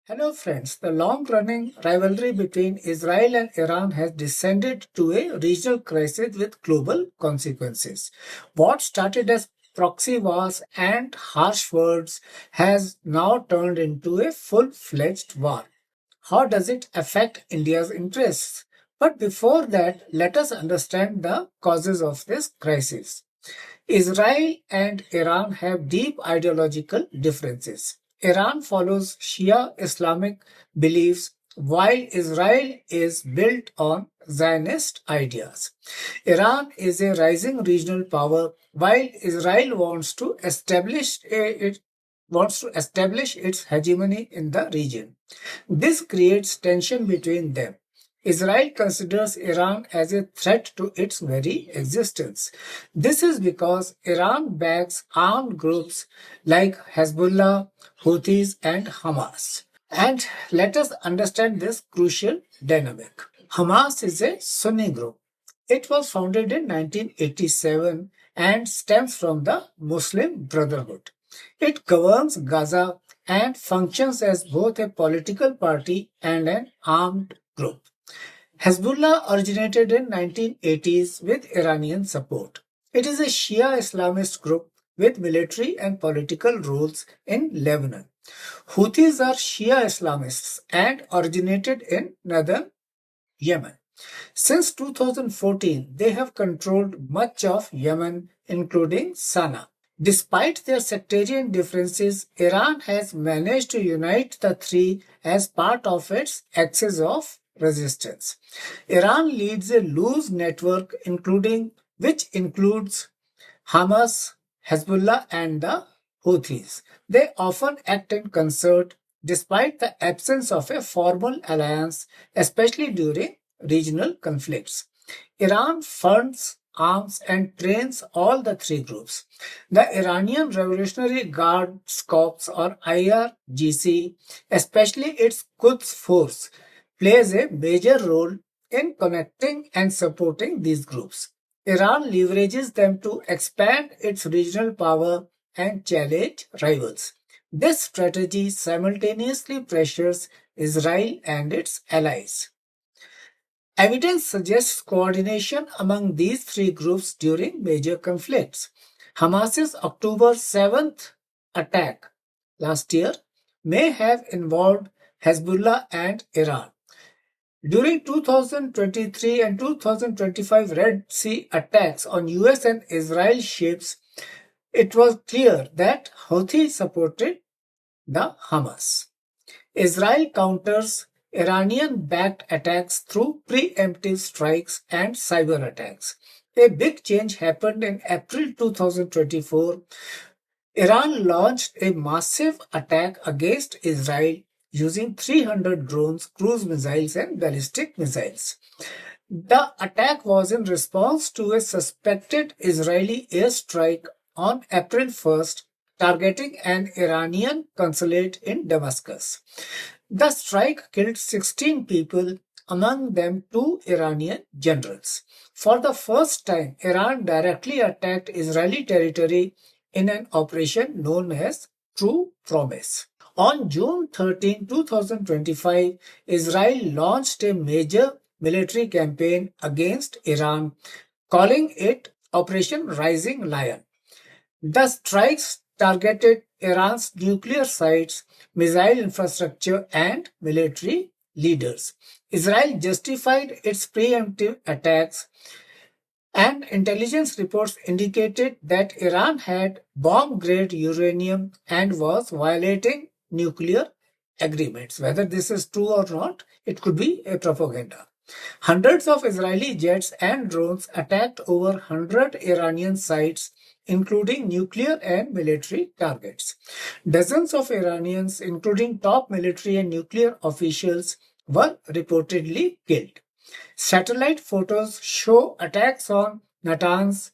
Hello friends, the long-running rivalry between Israel and Iran has descended to a regional crisis with global consequences. What started as proxy wars and harsh words has now turned into a full-fledged war. How does it affect India's interests? But before that, let us understand the causes of this crisis. Israel and Iran have deep ideological differences. Iran follows Shia Islamic beliefs while Israel is built on Zionist ideas. Iran is a rising regional power while Israel wants to establish its hegemony in the region. This creates tension between them. Israel considers Iran as a threat to its very existence. This is because Iran backs armed groups like Hezbollah, Houthis, and Hamas. And let us understand this crucial dynamic. Hamas is a Sunni group. It was founded in 1987 and stems from the Muslim Brotherhood. It governs Gaza and functions as both a political party and an armed group. Hezbollah originated in 1980s with Iranian support. It is a Shia Islamist group with military and political roles in Lebanon. Houthis are Shia Islamists and originated in northern Yemen. Since 2014, they have controlled much of Yemen, including Sana'a. Despite their sectarian differences, Iran has managed to unite the three as part of its axis of resistance. Iran leads a loose network which includes Hamas, Hezbollah, and the Houthis. They often act in concert despite the absence of a formal alliance, especially during regional conflicts. Iran funds, arms, and trains all the three groups. The Iranian Revolutionary Guard Corps or IRGC, especially its Quds Force, plays a major role in connecting and supporting these groups. Iran leverages them to expand its regional power and challenge rivals. This strategy simultaneously pressures Israel and its allies. Evidence suggests coordination among these three groups during major conflicts. Hamas's October 7th attack last year may have involved Hezbollah and Iran. During 2023 and 2025 Red Sea attacks on US and Israel ships, it was clear that Houthi supported the Hamas. Israel counters Iranian-backed attacks through preemptive strikes and cyber attacks. A big change happened in April 2024. Iran launched a massive attack against Israel using 300 drones, cruise missiles, and ballistic missiles. The attack was in response to a suspected Israeli airstrike on April 1st, targeting an Iranian consulate in Damascus. The strike killed 16 people, among them two Iranian generals. For the first time, Iran directly attacked Israeli territory in an operation known as True Promise. On June 13, 2025, Israel launched a major military campaign against Iran, calling it Operation Rising Lion. The strikes targeted Iran's nuclear sites, missile infrastructure, and military leaders. Israel justified its preemptive attacks, and intelligence reports indicated that Iran had bomb-grade uranium and was violating nuclear agreements. Whether this is true or not, it could be a propaganda. Hundreds of Israeli jets and drones attacked over 100 Iranian sites, including nuclear and military targets. Dozens of Iranians, including top military and nuclear officials, were reportedly killed. Satellite photos show attacks on Natanz,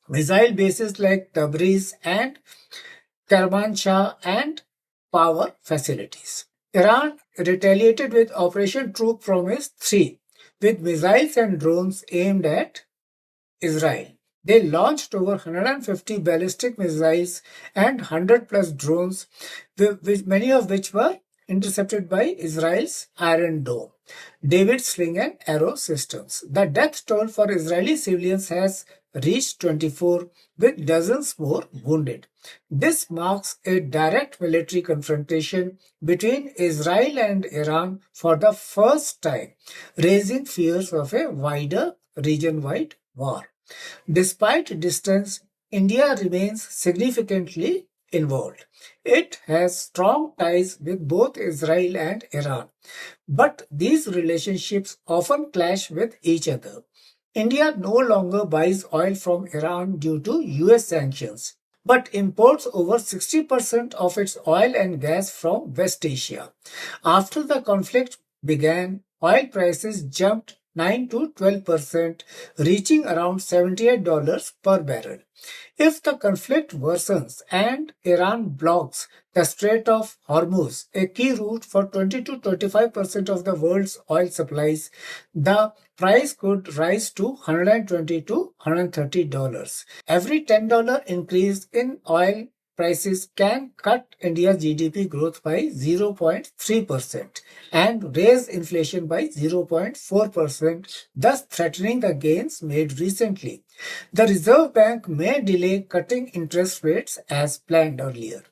missile bases like Tabriz and Kermanshah, and power facilities. Iran retaliated with Operation True Promise 3 with missiles and drones aimed at Israel. They launched over 150 ballistic missiles and 100 plus drones, many of which were intercepted by Israel's Iron Dome, David sling and arrow systems. The death toll for Israeli civilians has reached 24, with dozens more wounded. This marks a direct military confrontation between Israel and Iran for the first time, raising fears of a wider region-wide war. Despite distance, India remains significantly involved. It has strong ties with both Israel and Iran, but these relationships often clash with each other. India no longer buys oil from Iran due to US sanctions, but imports over 60% of its oil and gas from West Asia. After the conflict began, oil prices jumped 9 to 12%, reaching around $78 per barrel. If the conflict worsens and Iran blocks the Strait of Hormuz, a key route for 20 to 25% of the world's oil supplies, the price could rise to $120 to $130. Every $10 increase in oil prices can cut India's GDP growth by 0.3% and raise inflation by 0.4%, thus threatening the gains made recently. The Reserve Bank may delay cutting interest rates as planned earlier.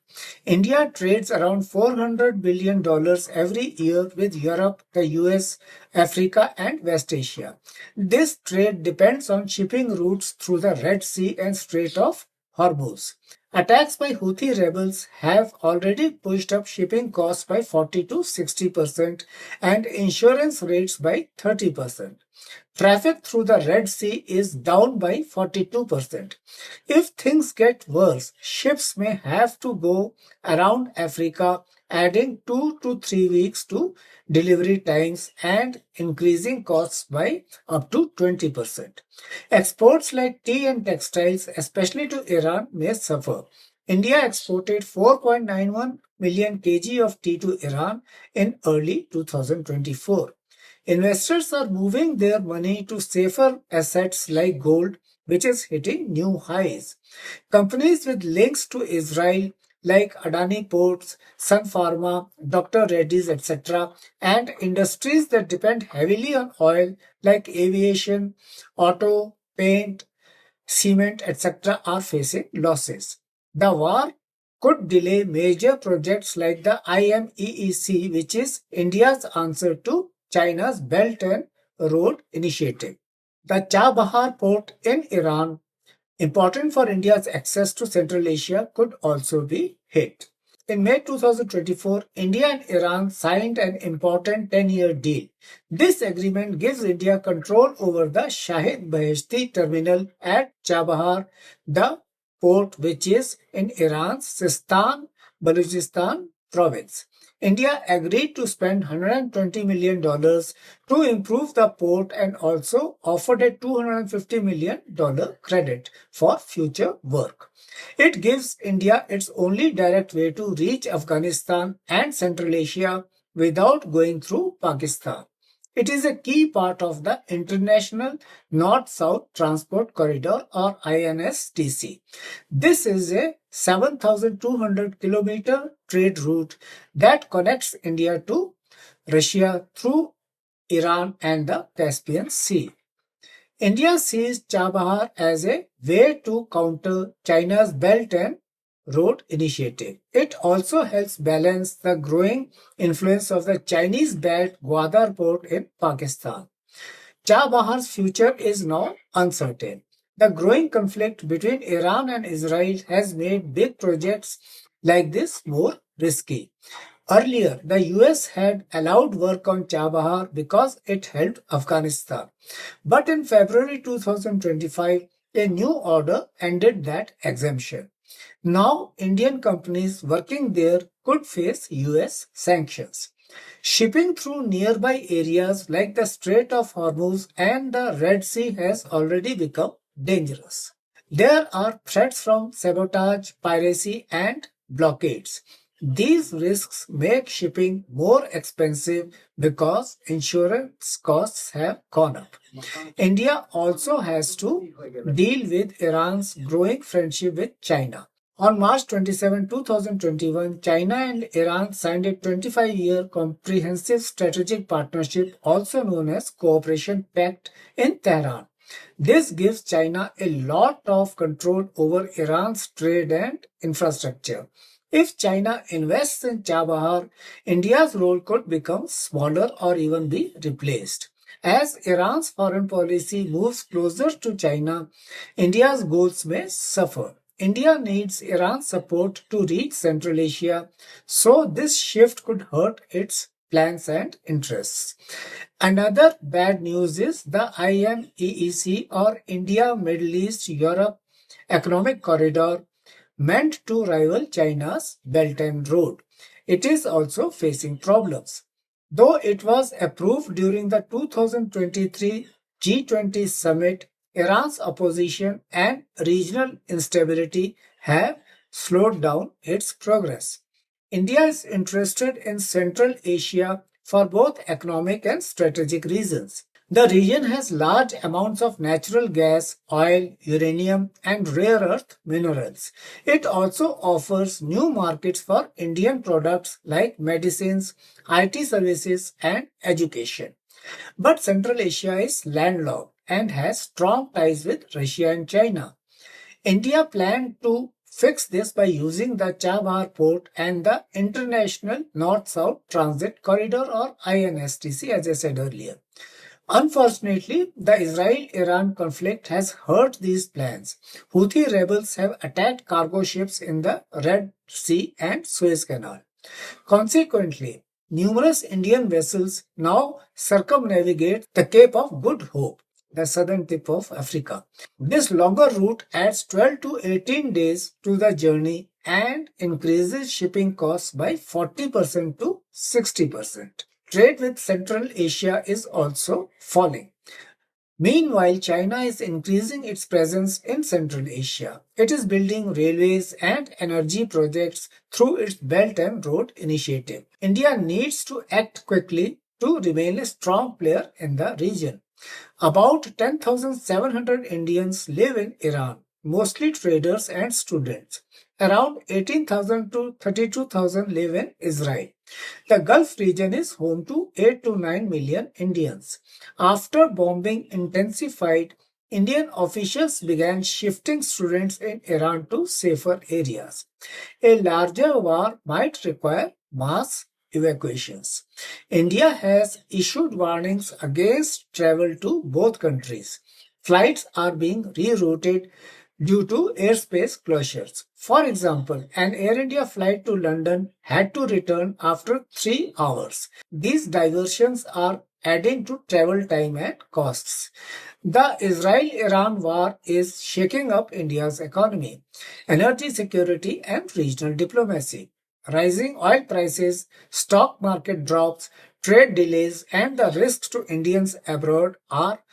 India trades around $400 billion every year with Europe, the US, Africa, and West Asia. This trade depends on shipping routes through the Red Sea and Strait of Hormuz. Attacks by Houthi rebels have already pushed up shipping costs by 40 to 60% and insurance rates by 30%. Traffic through the Red Sea is down by 42%. If things get worse, ships may have to go around Africa, adding 2 to 3 weeks to delivery times and increasing costs by up to 20%. Exports like tea and textiles, especially to Iran, may suffer. India exported 4.91 million kg of tea to Iran in early 2024. Investors are moving their money to safer assets like gold, which is hitting new highs. Companies with links to Israel like Adani Ports, Sun Pharma, Dr. Reddy's, etc., and industries that depend heavily on oil like aviation, auto, paint, cement, etc., are facing losses. The war could delay major projects like the IMEEC, which is India's answer to China's Belt and Road Initiative. The Chabahar port in Iran, important for India's access to Central Asia, could also be hit. In May 2024, India and Iran signed an important 10-year deal. This agreement gives India control over the Shahid Beheshti terminal at Chabahar, the port which is in Iran's Sistan Balochistan province. India agreed to spend $120 million to improve the port and also offered a $250 million credit for future work. It gives India its only direct way to reach Afghanistan and Central Asia without going through Pakistan. It is a key part of the International North-South Transport Corridor or INSTC. This is a 7,200 kilometer trade route that connects India to Russia through Iran and the Caspian Sea. India sees Chabahar as a way to counter China's Belt and Road Initiative. It also helps balance the growing influence of the Chinese-backed Gwadar port in Pakistan. Chabahar's future is now uncertain. The growing conflict between Iran and Israel has made big projects like this more risky. Earlier, the US had allowed work on Chabahar because it helped Afghanistan. But in February 2025, a new order ended that exemption. Now, Indian companies working there could face US sanctions. Shipping through nearby areas like the Strait of Hormuz and the Red Sea has already become dangerous. There are threats from sabotage, piracy, and blockades. These risks make shipping more expensive because insurance costs have gone up. India also has to deal with Iran's growing friendship with China. On March 27, 2021, China and Iran signed a 25-year comprehensive strategic partnership, also known as Cooperation Pact, in Tehran. This gives China a lot of control over Iran's trade and infrastructure. If China invests in Chabahar, India's role could become smaller or even be replaced. As Iran's foreign policy moves closer to China, India's goals may suffer. India needs Iran's support to reach Central Asia, so this shift could hurt its plans and interests. Another bad news is the IMEEC, or India Middle East Europe Economic Corridor, meant to rival China's Belt and Road. It is also facing problems. Though it was approved during the 2023 G20 summit, Iran's opposition and regional instability have slowed down its progress. India is interested in Central Asia for both economic and strategic reasons. The region has large amounts of natural gas, oil, uranium, and rare earth minerals. It also offers new markets for Indian products like medicines, IT services, and education. But Central Asia is landlocked and has strong ties with Russia and China. India planned to fix this by using the Chabahar port and the International North-South Transit Corridor, or INSTC, as I said earlier. Unfortunately, the Israel-Iran conflict has hurt these plans. Houthi rebels have attacked cargo ships in the Red Sea and Suez Canal. Consequently, numerous Indian vessels now circumnavigate the Cape of Good Hope, the southern tip of Africa. This longer route adds 12 to 18 days to the journey and increases shipping costs by 40% to 60%. Trade with Central Asia is also falling. Meanwhile, China is increasing its presence in Central Asia. It is building railways and energy projects through its Belt and Road Initiative. India needs to act quickly to remain a strong player in the region. About 10,700 Indians live in Iran, mostly traders and students. Around 18,000 to 32,000 live in Israel. The Gulf region is home to 8 to 9 million Indians. After bombing intensified, Indian officials began shifting students in Iran to safer areas. A larger war might require mass evacuations. India has issued warnings against travel to both countries. Flights are being rerouted due to airspace closures. For example, an Air India flight to London had to return after 3 hours. These diversions are adding to travel time and costs. The Israel-Iran war is shaking up India's economy, energy security, and regional diplomacy. Rising oil prices, stock market drops, trade delays, and the risks to Indians abroad are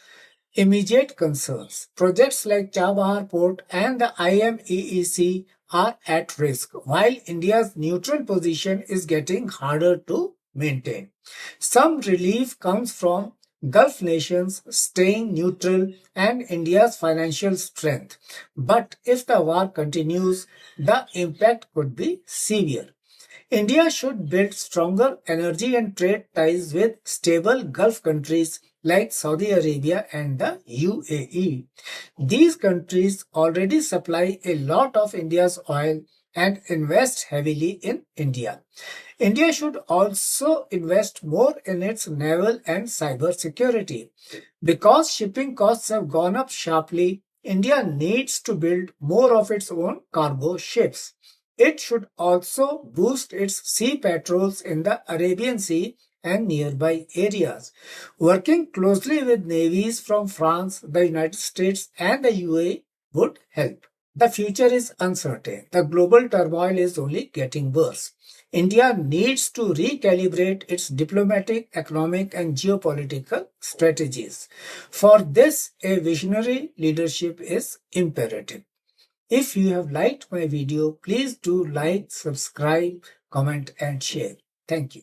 immediate concerns. Projects like Chabahar Port and the IMEEC are at risk, while India's neutral position is getting harder to maintain. Some relief comes from Gulf nations staying neutral and India's financial strength. But if the war continues, the impact could be severe. India should build stronger energy and trade ties with stable Gulf countries like Saudi Arabia and the UAE. These countries already supply a lot of India's oil and invest heavily in India. India should also invest more in its naval and cyber security. Because shipping costs have gone up sharply, India needs to build more of its own cargo ships. It should also boost its sea patrols in the Arabian Sea and nearby areas. Working closely with navies from France, the United States, and the UAE would help. The future is uncertain. The global turmoil is only getting worse. India needs to recalibrate its diplomatic, economic, and geopolitical strategies. For this, a visionary leadership is imperative. If you have liked my video, please do like, subscribe, comment, and share. Thank you.